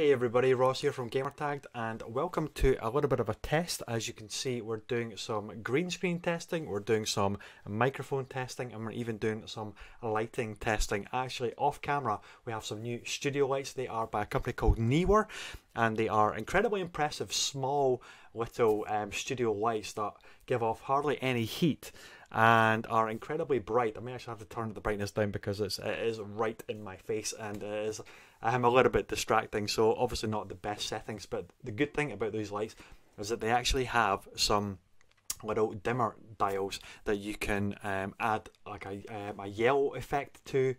Hey everybody, Ross here from Gamertagged, and welcome to a little bit of a test. As you can see, we're doing some green screen testing, we're doing some microphone testing, and we're even doing some lighting testing. Actually, off camera, we have some new studio lights. They are by a company called Neewer, and they are incredibly impressive, small little studio lights that give off hardly any heat and are incredibly bright. I may actually have to turn the brightness down because it is right in my face, and it is a little bit distracting, so obviously not the best settings. But the good thing about these lights is that they actually have some little dimmer dials that you can add like a yellow effect to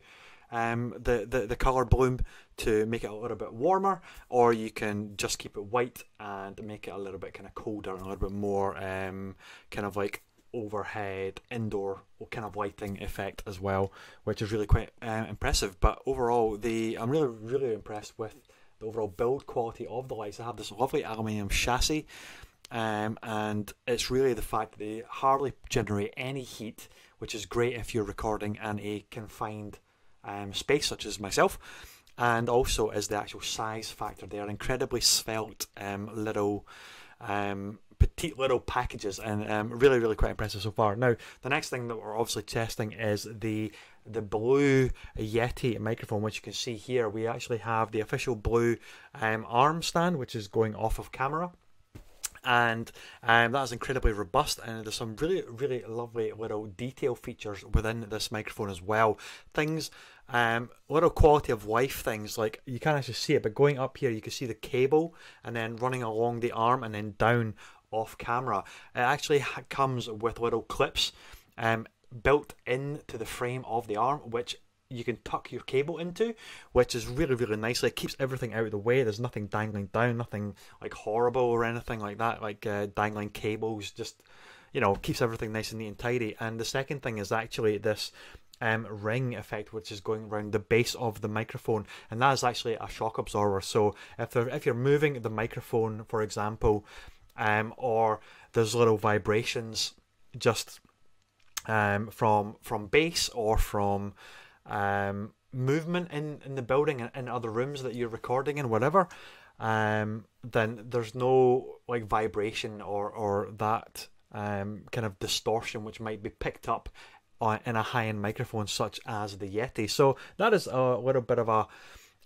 the colour bloom to make it a little bit warmer, or you can just keep it white and make it a little bit kind of colder and a little bit more kind of like overhead indoor kind of lighting effect as well, which is really quite impressive. But overall, I'm really impressed with the overall build quality of the lights. They have this lovely aluminium chassis, and it's really the fact that they hardly generate any heat, which is great if you're recording in a confined space such as myself. And also is the actual size factor. They are incredibly svelte little petite little packages, and really quite impressive so far. Now, the next thing that we're obviously testing is the Blue Yeti microphone, which you can see here. We actually have the official Blue arm stand, which is going off of camera, and that is incredibly robust, and there's some really lovely little detail features within this microphone as well. Things, little quality of life things, like you can't actually see it, but going up here you can see the cable and then running along the arm and then down off camera. It actually comes with little clips built into the frame of the arm, which you can tuck your cable into, which is really nicely. It keeps everything out of the way. There's nothing dangling down, nothing like horrible or anything like that, like dangling cables. Just, you know, keeps everything nice and neat and tidy. And the second thing is actually this ring effect, which is going around the base of the microphone, and that is actually a shock absorber. So if you're moving the microphone, for example, or there's little vibrations just from bass or from movement in the building and in other rooms that you're recording in, whatever, then there's no like vibration or that kind of distortion which might be picked up in a high-end microphone such as the Yeti. So that is a little bit of a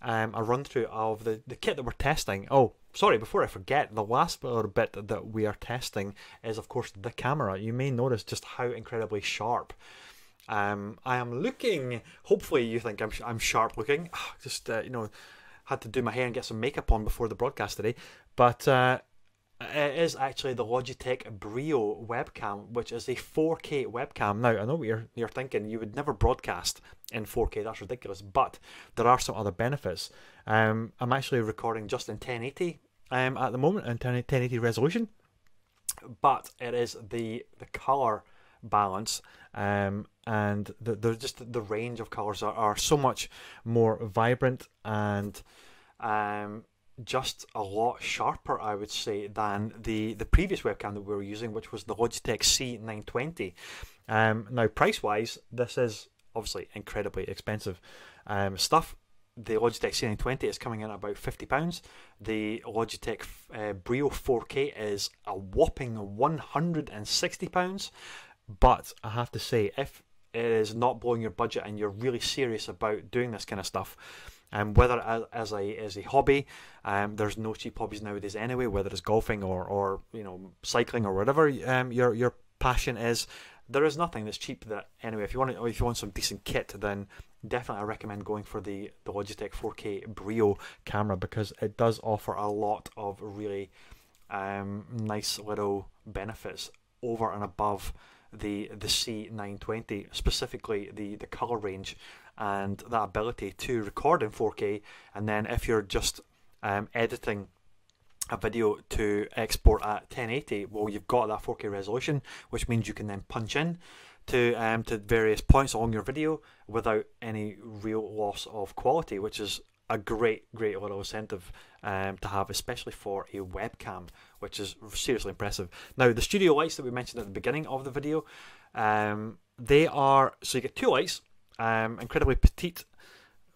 run through of the kit that we're testing. Oh, sorry, before I forget, the last little bit that we are testing is, of course, the camera. You may notice just how incredibly sharp I am looking. Hopefully you think I'm sharp looking. Just you know, had to do my hair and get some makeup on before the broadcast today. But it is actually the Logitech Brio webcam, which is a 4K webcam. Now, I know what you're thinking. You would never broadcast in 4K. That's ridiculous. But there are some other benefits. I'm actually recording just in 1080 at the moment, in 1080 resolution. But it is the color balance and the range of colors are so much more vibrant and just a lot sharper, I would say, than the previous webcam that we were using, which was the Logitech C920. Now, price wise, this is obviously incredibly expensive stuff. The Logitech C920 is coming in at about £50. The Logitech Brio 4K is a whopping £160. But I have to say, if it is not blowing your budget and you're really serious about doing this kind of stuff, whether as a hobby, there's no cheap hobbies nowadays anyway, whether it's golfing or you know, cycling or whatever your passion is, there is nothing that's cheap. That anyway, if you want some decent kit, then definitely I recommend going for the Logitech 4K Brio camera, because it does offer a lot of really nice little benefits over and above the C920, specifically the color range and that ability to record in 4K. And then if you're just editing a video to export at 1080, well, you've got that 4K resolution, which means you can then punch in to various points along your video without any real loss of quality, which is a great little incentive to have, especially for a webcam, which is seriously impressive. Now, the studio lights that we mentioned at the beginning of the video, they are, so you get two lights, incredibly petite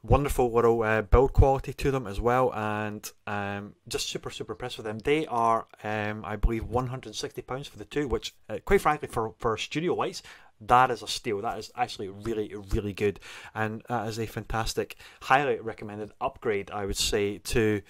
Wonderful little build quality to them as well, and just super impressed with them. They are, I believe, £160 for the two, which, quite frankly, for studio lights, that is a steal. That is actually really good, and that is a fantastic, highly recommended upgrade, I would say, to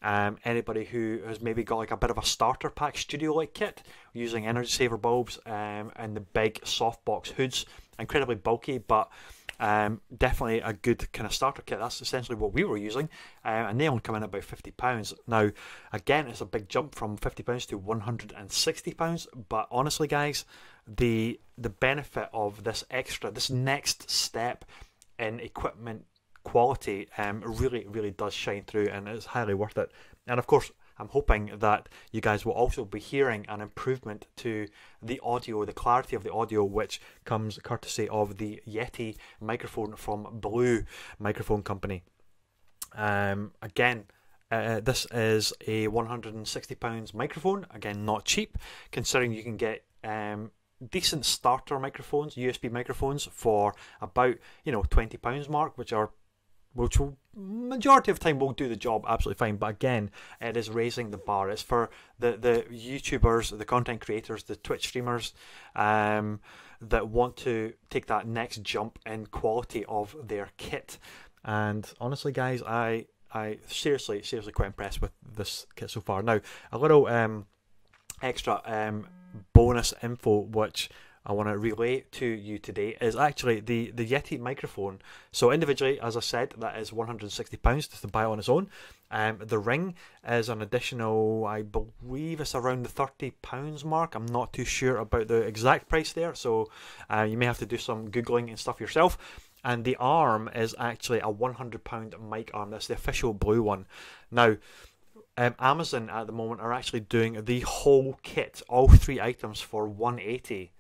anybody who has maybe got like a bit of a starter pack studio light kit using energy saver bulbs and the big softbox hoods. Incredibly bulky, but definitely a good kind of starter kit. That's essentially what we were using, and they only come in at about £50. Now, again, it's a big jump from £50 to £160, but honestly, guys, the benefit of this next step in equipment quality really does shine through, and it's highly worth it. And of course, I'm hoping that you guys will also be hearing an improvement to the audio, the clarity of the audio, which comes courtesy of the Yeti microphone from Blue Microphone Company. Again, this is a £160 microphone. Again, not cheap, considering you can get decent starter microphones, USB microphones, for about £20 mark, which will majority of the time will do the job absolutely fine. But again, it is raising the bar. It's for the YouTubers, the content creators, the Twitch streamers that want to take that next jump in quality of their kit. And honestly, guys, I seriously quite impressed with this kit so far. Now, a little extra bonus info which I want to relay to you today is actually the Yeti microphone. So individually, as I said, that is £160 just to buy it on its own. The ring is an additional, I believe it's around the £30 mark. I'm not too sure about the exact price there, so you may have to do some Googling and stuff yourself. And the arm is actually a £100 mic arm. That's the official Blue one. Now, Amazon at the moment are actually doing the whole kit, all three items, for £180.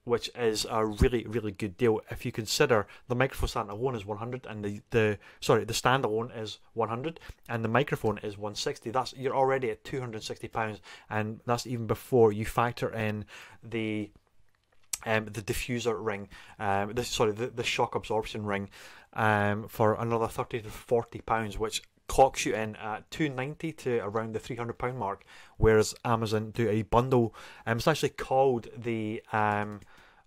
Which is a really good deal if you consider the microphone stand alone is £100 and the stand alone is £100 and the microphone is £160. You're already at £260, and that's even before you factor in the diffuser ring, the shock absorption ring, for another £30 to £40, which clocks you in at £290 to around the £300 mark, whereas Amazon do a bundle. It's actually called the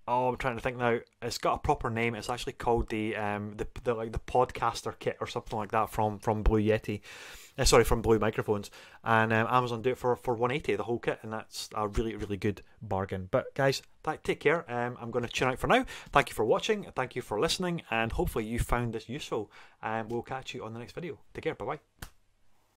I'm trying to think now. It's got a proper name. It's actually called the podcaster kit or something like that from Blue Yeti. From Blue Microphones, and Amazon do it for £180 the whole kit, and that's a really good bargain. But guys, take care. I'm going to tune out for now. Thank you for watching. Thank you for listening, and hopefully you found this useful. We'll catch you on the next video. Take care. Bye bye.